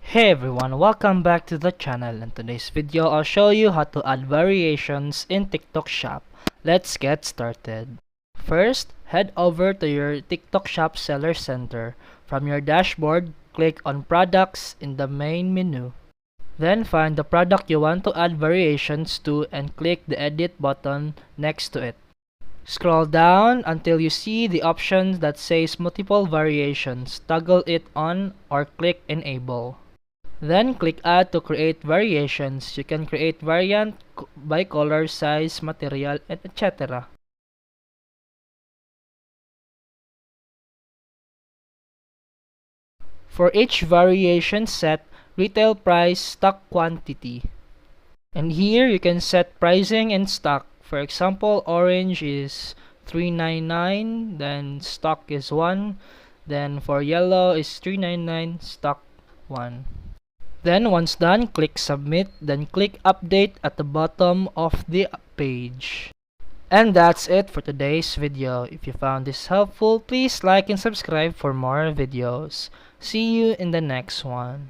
Hey everyone, welcome back to the channel. In today's video, I'll show you how to add variations in TikTok Shop. Let's get started. First, head over to your TikTok Shop Seller Center. From your dashboard, click on Products in the main menu. Then find the product you want to add variations to and click the Edit button next to it. Scroll down until you see the option that says Multiple Variations. Toggle it on or click Enable. Then click Add to create variations. You can create variant by color, size, material, and etc. For each variation, set retail price, stock quantity. And here you can set pricing and stock. For example, orange is $3.99, then stock is 1. Then for yellow is $3.99, stock 1. Then once done, click submit, then click update at the bottom of the page. And that's it for today's video. If you found this helpful, please like and subscribe for more videos. See you in the next one.